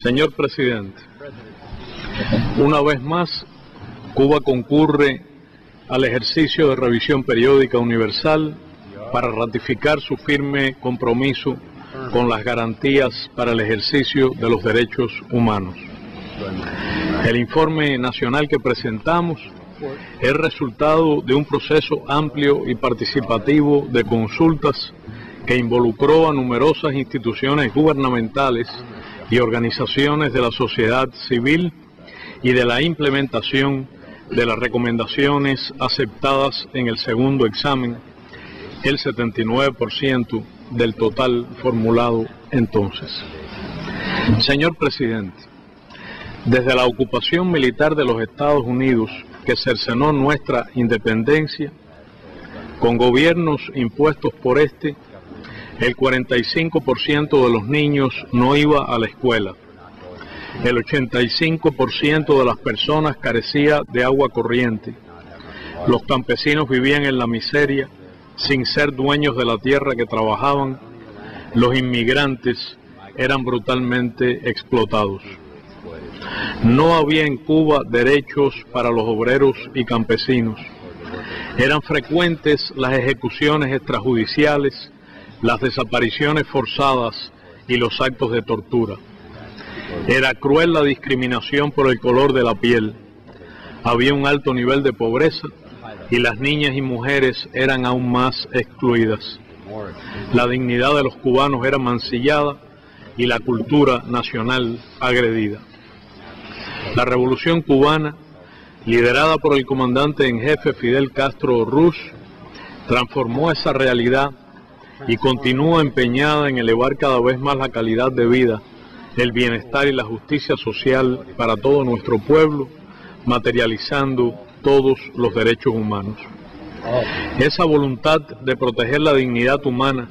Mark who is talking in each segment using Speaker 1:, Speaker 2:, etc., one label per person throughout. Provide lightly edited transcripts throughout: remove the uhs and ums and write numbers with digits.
Speaker 1: Señor presidente, una vez más, Cuba concurre al ejercicio de revisión periódica universal para ratificar su firme compromiso con las garantías para el ejercicio de los derechos humanos. El informe nacional que presentamos es resultado de un proceso amplio y participativo de consultas que involucró a numerosas instituciones gubernamentales y organizaciones de la sociedad civil y de la implementación de las recomendaciones aceptadas en el segundo examen, el 79% del total formulado entonces. Señor presidente, desde la ocupación militar de los Estados Unidos que cercenó nuestra independencia, con gobiernos impuestos por este, el 45% de los niños no iba a la escuela. El 85% de las personas carecía de agua corriente. Los campesinos vivían en la miseria sin ser dueños de la tierra que trabajaban. Los inmigrantes eran brutalmente explotados. No había en Cuba derechos para los obreros y campesinos. Eran frecuentes las ejecuciones extrajudiciales, las desapariciones forzadas y los actos de tortura. Era cruel la discriminación por el color de la piel. Había un alto nivel de pobreza y las niñas y mujeres eran aún más excluidas. La dignidad de los cubanos era mancillada y la cultura nacional agredida. La revolución cubana, liderada por el comandante en jefe Fidel Castro Ruz, transformó esa realidad y continúa empeñada en elevar cada vez más la calidad de vida, el bienestar y la justicia social para todo nuestro pueblo, materializando todos los derechos humanos. Esa voluntad de proteger la dignidad humana,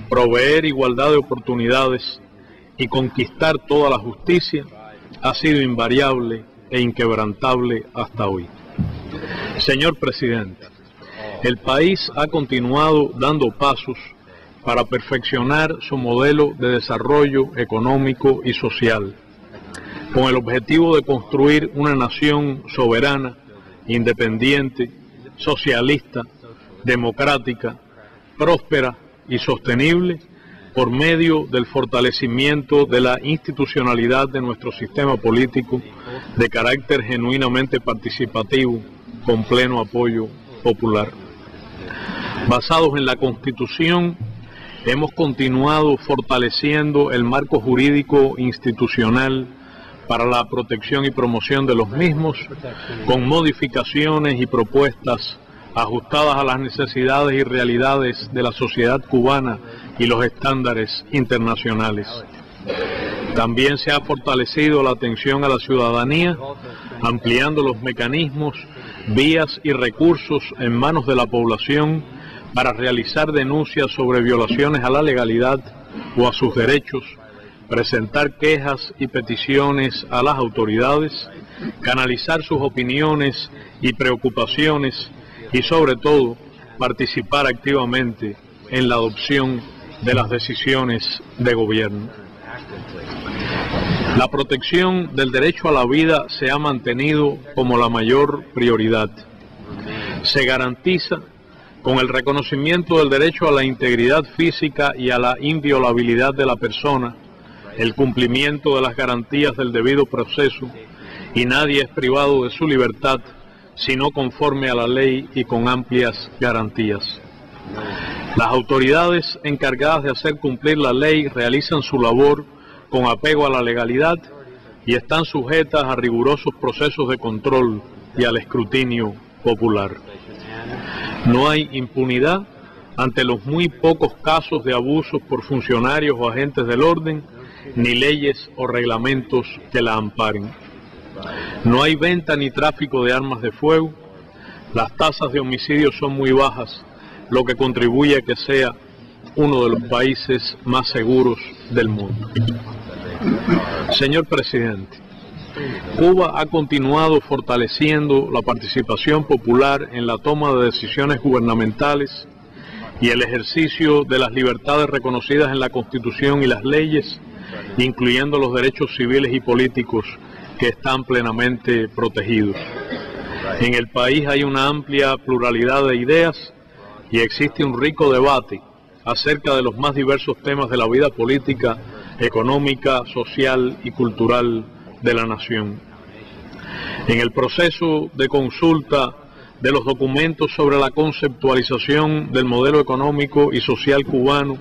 Speaker 1: proveer igualdad de oportunidades y conquistar toda la justicia ha sido invariable e inquebrantable hasta hoy. Señor presidente, el país ha continuado dando pasos para perfeccionar su modelo de desarrollo económico y social, con el objetivo de construir una nación soberana, independiente, socialista, democrática, próspera y sostenible, por medio del fortalecimiento de la institucionalidad de nuestro sistema político de carácter genuinamente participativo, con pleno apoyo popular. Basados en la Constitución, hemos continuado fortaleciendo el marco jurídico institucional para la protección y promoción de los mismos, con modificaciones y propuestas ajustadas a las necesidades y realidades de la sociedad cubana y los estándares internacionales. También se ha fortalecido la atención a la ciudadanía, ampliando los mecanismos, vías y recursos en manos de la población para realizar denuncias sobre violaciones a la legalidad o a sus derechos, presentar quejas y peticiones a las autoridades, canalizar sus opiniones y preocupaciones y, sobre todo, participar activamente en la adopción de las decisiones de gobierno. La protección del derecho a la vida se ha mantenido como la mayor prioridad. Se garantiza con el reconocimiento del derecho a la integridad física y a la inviolabilidad de la persona, el cumplimiento de las garantías del debido proceso, y nadie es privado de su libertad sino conforme a la ley y con amplias garantías. Las autoridades encargadas de hacer cumplir la ley realizan su labor con apego a la legalidad y están sujetas a rigurosos procesos de control y al escrutinio popular. No hay impunidad ante los muy pocos casos de abusos por funcionarios o agentes del orden, ni leyes o reglamentos que la amparen. No hay venta ni tráfico de armas de fuego. Las tasas de homicidios son muy bajas, lo que contribuye a que sea uno de los países más seguros del mundo. Señor presidente, Cuba ha continuado fortaleciendo la participación popular en la toma de decisiones gubernamentales y el ejercicio de las libertades reconocidas en la Constitución y las leyes, incluyendo los derechos civiles y políticos que están plenamente protegidos. En el país hay una amplia pluralidad de ideas y existe un rico debate acerca de los más diversos temas de la vida política, económica, social y cultural de la nación. En el proceso de consulta de los documentos sobre la conceptualización del modelo económico y social cubano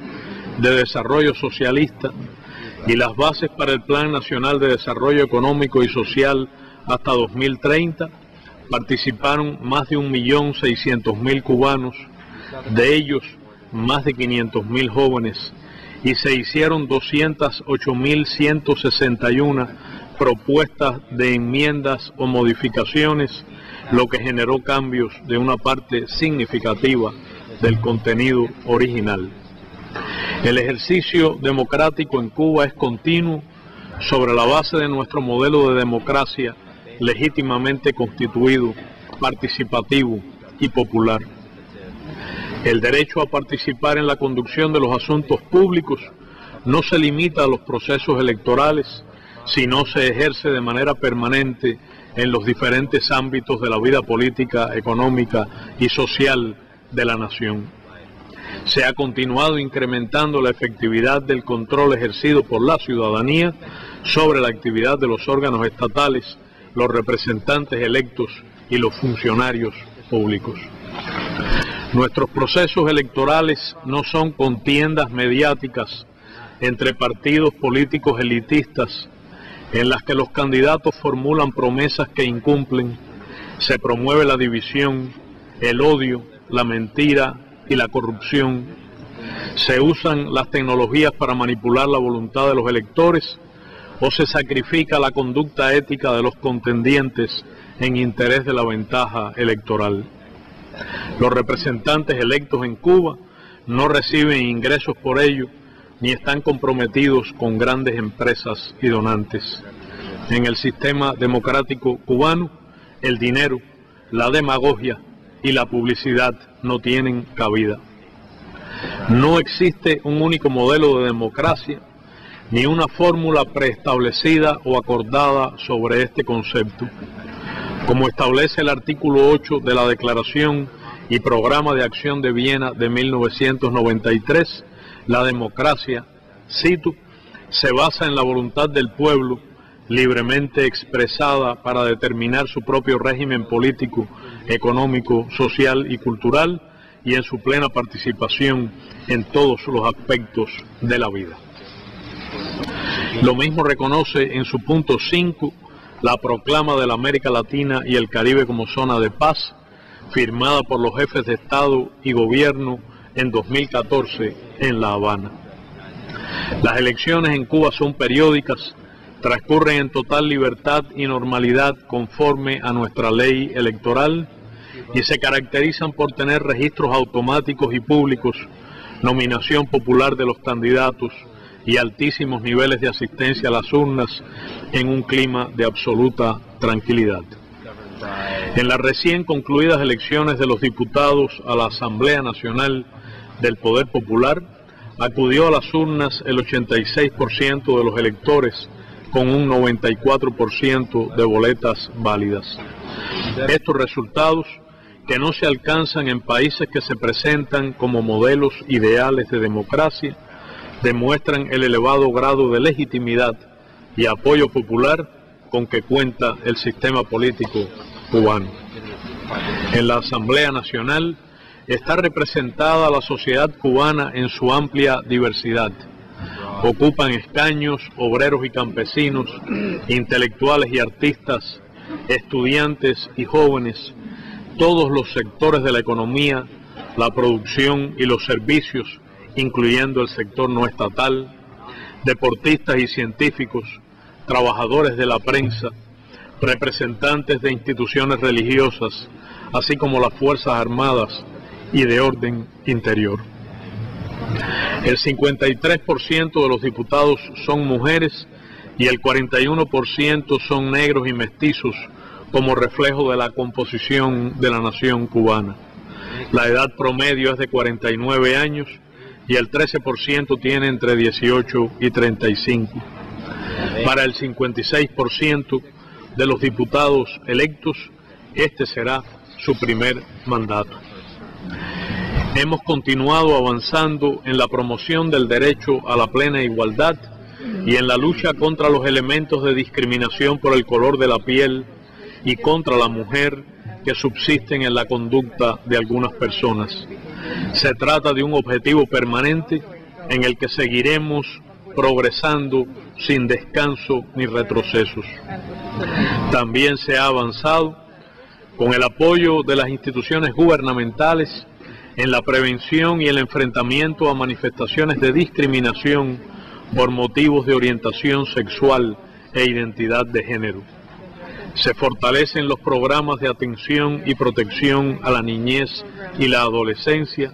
Speaker 1: de desarrollo socialista y las bases para el Plan Nacional de Desarrollo Económico y Social hasta 2030, participaron más de 1.600.000 cubanos, de ellos más de 500.000 jóvenes, y se hicieron 208.161 propuestas de enmiendas o modificaciones, lo que generó cambios de una parte significativa del contenido original. El ejercicio democrático en Cuba es continuo sobre la base de nuestro modelo de democracia legítimamente constituido, participativo y popular. El derecho a participar en la conducción de los asuntos públicos no se limita a los procesos electorales, sino se ejerce de manera permanente en los diferentes ámbitos de la vida política, económica y social de la nación. Se ha continuado incrementando la efectividad del control ejercido por la ciudadanía sobre la actividad de los órganos estatales, los representantes electos y los funcionarios públicos. Nuestros procesos electorales no son contiendas mediáticas entre partidos políticos elitistas en las que los candidatos formulan promesas que incumplen, se promueve la división, el odio, la mentira y la corrupción, se usan las tecnologías para manipular la voluntad de los electores o se sacrifica la conducta ética de los contendientes en interés de la ventaja electoral. Los representantes electos en Cuba no reciben ingresos por ello ni están comprometidos con grandes empresas y donantes. En el sistema democrático cubano, el dinero, la demagogia y la publicidad no tienen cabida. No existe un único modelo de democracia ni una fórmula preestablecida o acordada sobre este concepto. Como establece el artículo 8 de la Declaración y Programa de Acción de Viena de 1993, la democracia, cito, se basa en la voluntad del pueblo libremente expresada para determinar su propio régimen político, económico, social y cultural y en su plena participación en todos los aspectos de la vida. Lo mismo reconoce en su punto 5 la proclama de la América Latina y el Caribe como zona de paz, firmada por los jefes de Estado y Gobierno en 2014 en La Habana. Las elecciones en Cuba son periódicas, transcurren en total libertad y normalidad conforme a nuestra ley electoral y se caracterizan por tener registros automáticos y públicos, nominación popular de los candidatos y altísimos niveles de asistencia a las urnas en un clima de absoluta tranquilidad. En las recién concluidas elecciones de los diputados a la Asamblea Nacional del Poder Popular, acudió a las urnas el 86% de los electores con un 94% de boletas válidas. Estos resultados, que no se alcanzan en países que se presentan como modelos ideales de democracia, demuestran el elevado grado de legitimidad y apoyo popular con que cuenta el sistema político cubano. En la Asamblea Nacional está representada la sociedad cubana en su amplia diversidad. Ocupan escaños obreros y campesinos, intelectuales y artistas, estudiantes y jóvenes, todos los sectores de la economía, la producción y los servicios, incluyendo el sector no estatal, deportistas y científicos, trabajadores de la prensa, representantes de instituciones religiosas, así como las Fuerzas Armadas y de orden interior. El 53% de los diputados son mujeres y el 41% son negros y mestizos, como reflejo de la composición de la nación cubana. La edad promedio es de 49 años y el 13% tiene entre 18 y 35. Para el 56% de los diputados electos, este será su primer mandato. Hemos continuado avanzando en la promoción del derecho a la plena igualdad y en la lucha contra los elementos de discriminación por el color de la piel y contra la mujer que subsisten en la conducta de algunas personas. Se trata de un objetivo permanente en el que seguiremos progresando sin descanso ni retrocesos. También se ha avanzado con el apoyo de las instituciones gubernamentales en la prevención y el enfrentamiento a manifestaciones de discriminación por motivos de orientación sexual e identidad de género. Se fortalecen los programas de atención y protección a la niñez y la adolescencia,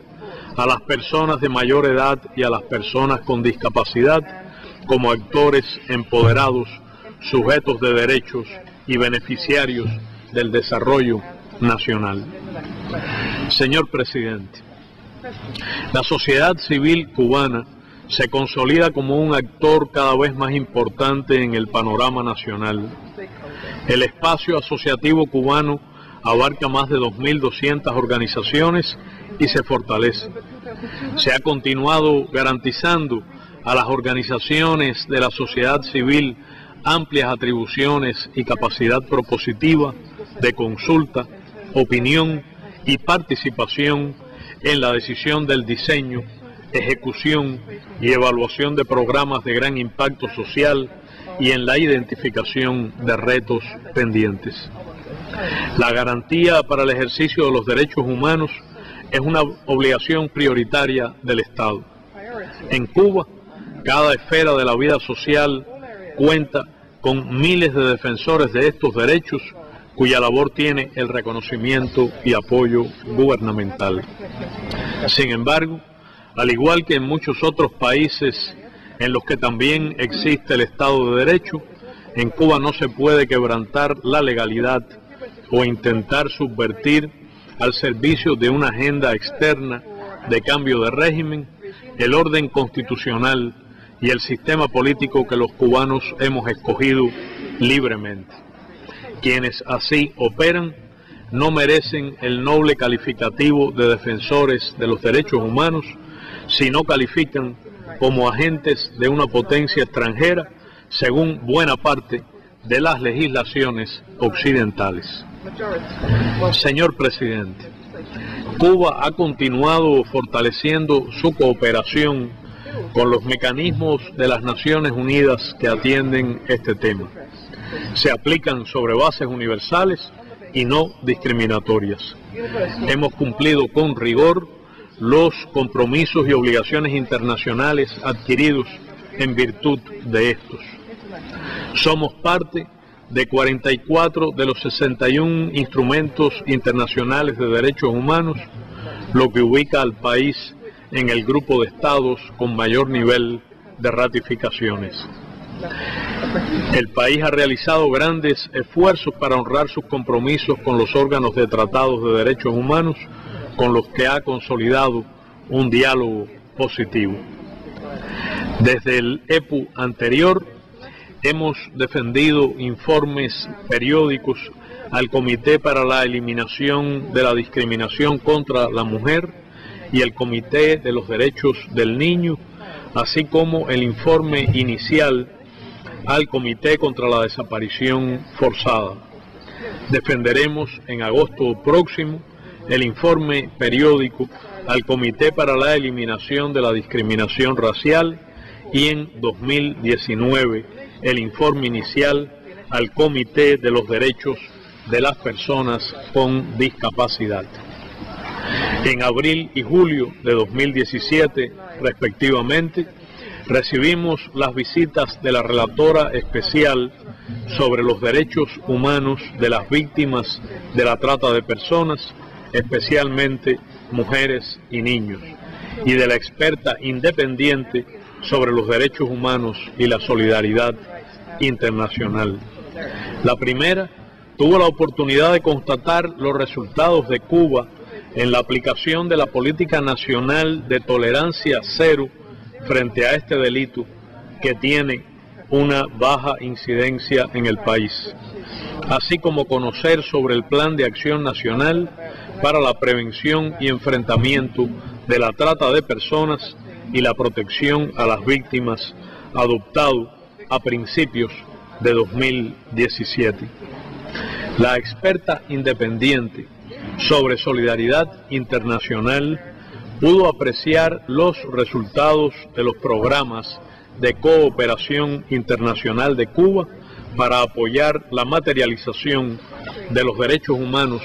Speaker 1: a las personas de mayor edad y a las personas con discapacidad como actores empoderados, sujetos de derechos y beneficiarios del desarrollo nacional. Señor presidente, la sociedad civil cubana se consolida como un actor cada vez más importante en el panorama nacional. El espacio asociativo cubano abarca más de 2.200 organizaciones y se fortalece. Se ha continuado garantizando a las organizaciones de la sociedad civil amplias atribuciones y capacidad propositiva de consulta, opinión y participación en la decisión del diseño, ejecución y evaluación de programas de gran impacto social y en la identificación de retos pendientes. La garantía para el ejercicio de los derechos humanos es una obligación prioritaria del Estado. En Cuba, cada esfera de la vida social cuenta con miles de defensores de estos derechos cuya labor tiene el reconocimiento y apoyo gubernamental. Sin embargo, al igual que en muchos otros países en los que también existe el Estado de Derecho, en Cuba no se puede quebrantar la legalidad o intentar subvertir al servicio de una agenda externa de cambio de régimen, el orden constitucional y el sistema político que los cubanos hemos escogido libremente. Quienes así operan no merecen el noble calificativo de defensores de los derechos humanos, sino califican como agentes de una potencia extranjera, según buena parte de las legislaciones occidentales. Señor presidente, Cuba ha continuado fortaleciendo su cooperación con los mecanismos de las Naciones Unidas que atienden este tema. Se aplican sobre bases universales y no discriminatorias. Hemos cumplido con rigor los compromisos y obligaciones internacionales adquiridos en virtud de estos. Somos parte de 44 de los 61 instrumentos internacionales de derechos humanos, lo que ubica al país en el grupo de estados con mayor nivel de ratificaciones. El país ha realizado grandes esfuerzos para honrar sus compromisos con los órganos de tratados de derechos humanos, con los que ha consolidado un diálogo positivo. Desde el EPU anterior, hemos defendido informes periódicos al Comité para la Eliminación de la Discriminación contra la Mujer y el Comité de los Derechos del Niño, así como el informe inicial al Comité contra la Desaparición Forzada. Defenderemos en agosto próximo el informe periódico al Comité para la Eliminación de la Discriminación Racial y en 2019 el informe inicial al Comité de los Derechos de las Personas con Discapacidad. En abril y julio de 2017, respectivamente, recibimos las visitas de la relatora especial sobre los derechos humanos de las víctimas de la trata de personas, especialmente mujeres y niños, y de la experta independiente sobre los derechos humanos y la solidaridad internacional. La primera tuvo la oportunidad de constatar los resultados de Cuba en la aplicación de la política nacional de tolerancia cero frente a este delito que tiene una baja incidencia en el país, así como conocer sobre el Plan de Acción Nacional para la prevención y enfrentamiento de la trata de personas y la protección a las víctimas, adoptado a principios de 2017. La experta independiente sobre solidaridad internacional pudo apreciar los resultados de los programas de cooperación internacional de Cuba para apoyar la materialización de los derechos humanos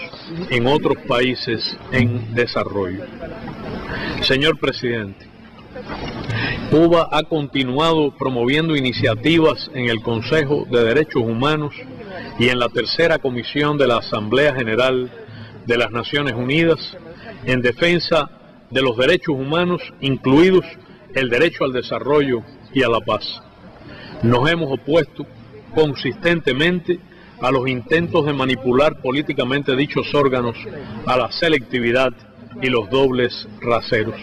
Speaker 1: en otros países en desarrollo. Señor presidente, Cuba ha continuado promoviendo iniciativas en el Consejo de Derechos Humanos y en la Tercera Comisión de la Asamblea General de las Naciones Unidas en defensa de los derechos humanos, incluidos el derecho al desarrollo y a la paz. Nos hemos opuesto consistentemente a los intentos de manipular políticamente dichos órganos, a la selectividad y los dobles raseros.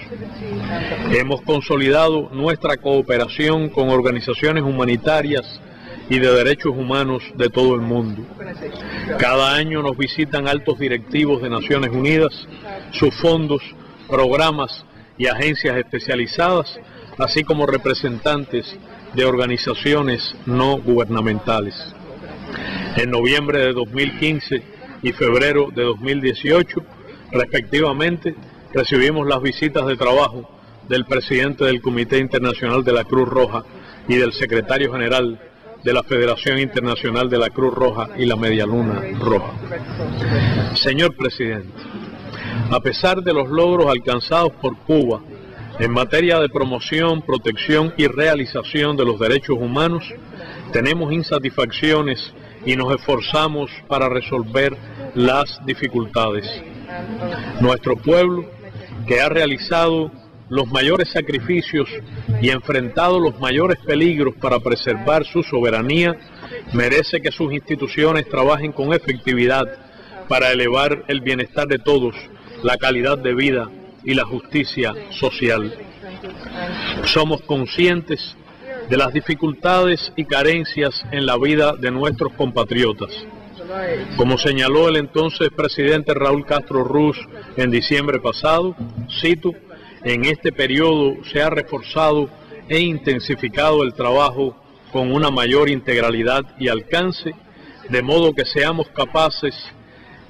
Speaker 1: Hemos consolidado nuestra cooperación con organizaciones humanitarias y de derechos humanos de todo el mundo. Cada año nos visitan altos directivos de Naciones Unidas, sus fondos, programas y agencias especializadas, así como representantes de organizaciones no gubernamentales. En noviembre de 2015 y febrero de 2018, respectivamente, recibimos las visitas de trabajo del presidente del Comité Internacional de la Cruz Roja y del secretario general de la Federación Internacional de la Cruz Roja y la Media Luna Roja. Señor presidente, a pesar de los logros alcanzados por Cuba en materia de promoción, protección y realización de los derechos humanos, tenemos insatisfacciones y nos esforzamos para resolver las dificultades. Nuestro pueblo, que ha realizado los mayores sacrificios y enfrentado los mayores peligros para preservar su soberanía, merece que sus instituciones trabajen con efectividad para elevar el bienestar de todos, la calidad de vida y la justicia social. Somos conscientes de las dificultades y carencias en la vida de nuestros compatriotas. Como señaló el entonces presidente Raúl Castro Ruz en diciembre pasado, cito, en este periodo se ha reforzado e intensificado el trabajo con una mayor integralidad y alcance, de modo que seamos capaces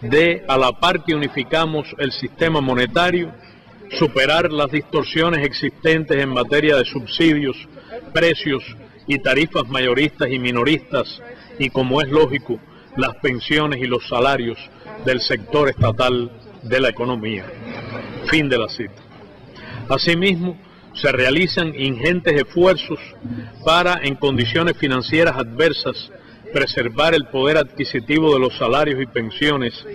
Speaker 1: de, a la par que unificamos el sistema monetario, superar las distorsiones existentes en materia de subsidios, precios y tarifas mayoristas y minoristas, y como es lógico, las pensiones y los salarios del sector estatal de la economía. Fin de la cita. Asimismo, se realizan ingentes esfuerzos para, en condiciones financieras adversas, preservar el poder adquisitivo de los salarios y pensiones,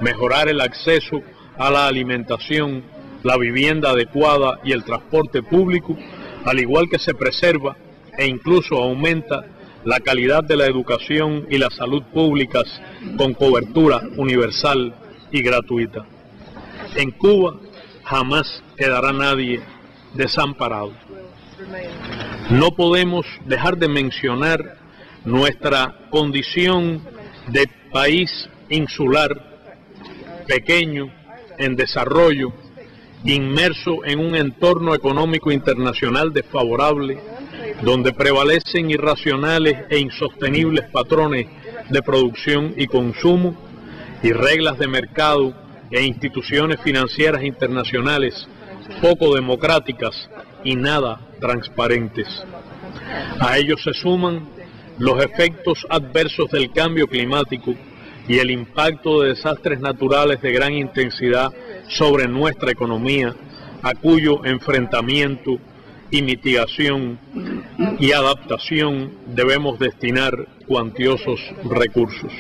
Speaker 1: mejorar el acceso a la alimentación, la vivienda adecuada y el transporte público, al igual que se preserva e incluso aumenta la calidad de la educación y la salud públicas con cobertura universal y gratuita. En Cuba jamás quedará nadie desamparado. No podemos dejar de mencionar nuestra condición de país insular, pequeño, en desarrollo, inmerso en un entorno económico internacional desfavorable, donde prevalecen irracionales e insostenibles patrones de producción y consumo y reglas de mercado e instituciones financieras internacionales poco democráticas y nada transparentes. A ellos se suman los efectos adversos del cambio climático y el impacto de desastres naturales de gran intensidad sobre nuestra economía, a cuyo enfrentamiento y mitigación y adaptación debemos destinar cuantiosos recursos.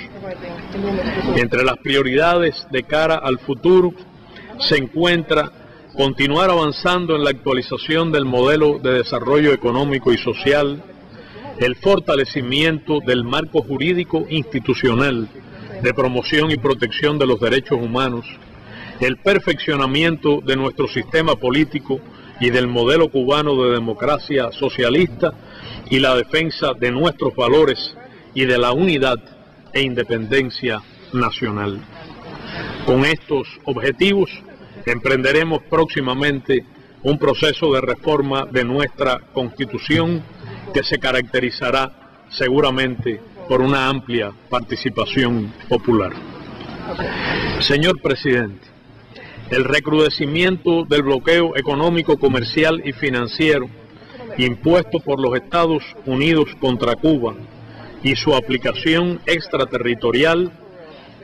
Speaker 1: Entre las prioridades de cara al futuro se encuentra continuar avanzando en la actualización del modelo de desarrollo económico y social, el fortalecimiento del marco jurídico institucional de promoción y protección de los derechos humanos, el perfeccionamiento de nuestro sistema político y del modelo cubano de democracia socialista y la defensa de nuestros valores y de la unidad e independencia nacional. Con estos objetivos emprenderemos próximamente un proceso de reforma de nuestra Constitución que se caracterizará seguramente por una amplia participación popular. Señor presidente, el recrudecimiento del bloqueo económico, comercial y financiero impuesto por los Estados Unidos contra Cuba y su aplicación extraterritorial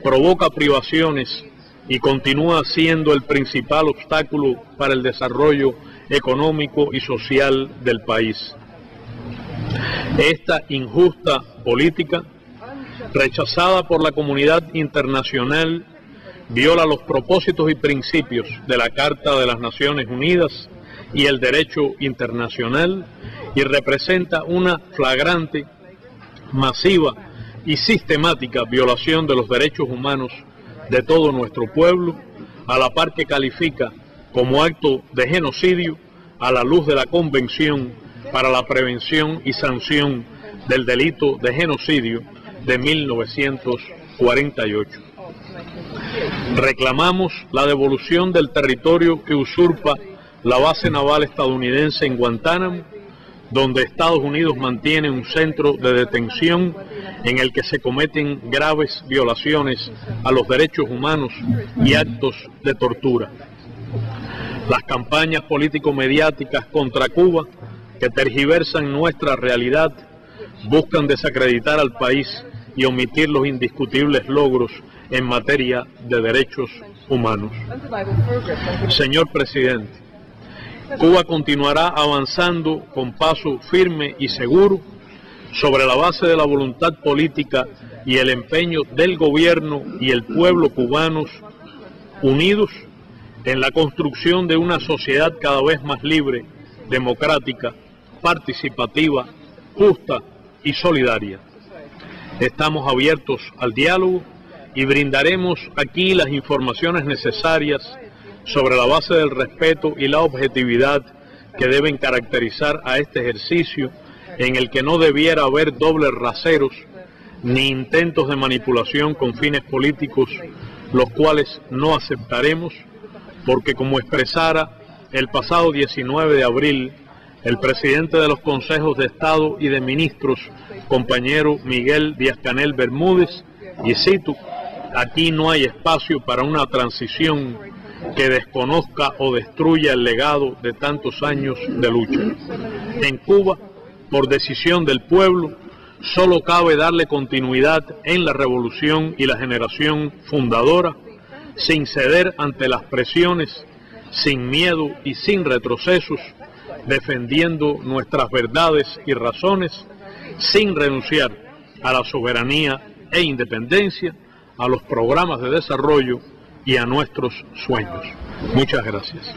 Speaker 1: provoca privaciones y continúa siendo el principal obstáculo para el desarrollo económico y social del país. Esta injusta política, rechazada por la comunidad internacional, viola los propósitos y principios de la Carta de las Naciones Unidas y el derecho internacional y representa una flagrante, masiva y sistemática violación de los derechos humanos de todo nuestro pueblo, a la par que califica como acto de genocidio a la luz de la Convención para la Prevención y Sanción del Delito de Genocidio de 1948. Reclamamos la devolución del territorio que usurpa la base naval estadounidense en Guantánamo, donde Estados Unidos mantiene un centro de detención en el que se cometen graves violaciones a los derechos humanos y actos de tortura. Las campañas político-mediáticas contra Cuba, que tergiversan nuestra realidad, buscan desacreditar al país y omitir los indiscutibles logros en materia de derechos humanos. Señor presidente, Cuba continuará avanzando con paso firme y seguro sobre la base de la voluntad política y el empeño del gobierno y el pueblo cubanos unidos en la construcción de una sociedad cada vez más libre, democrática, participativa, justa y solidaria. Estamos abiertos al diálogo y brindaremos aquí las informaciones necesarias sobre la base del respeto y la objetividad que deben caracterizar a este ejercicio, en el que no debiera haber dobles raseros ni intentos de manipulación con fines políticos, los cuales no aceptaremos, porque como expresara el pasado 19 de abril el presidente de los Consejos de Estado y de Ministros, compañero Miguel Díaz-Canel Bermúdez, y cito: aquí no hay espacio para una transición que desconozca o destruya el legado de tantos años de lucha. En Cuba, por decisión del pueblo, solo cabe darle continuidad en la revolución y la generación fundadora, sin ceder ante las presiones, sin miedo y sin retrocesos, defendiendo nuestras verdades y razones, sin renunciar a la soberanía e independencia, a los programas de desarrollo y a nuestros sueños. Muchas gracias.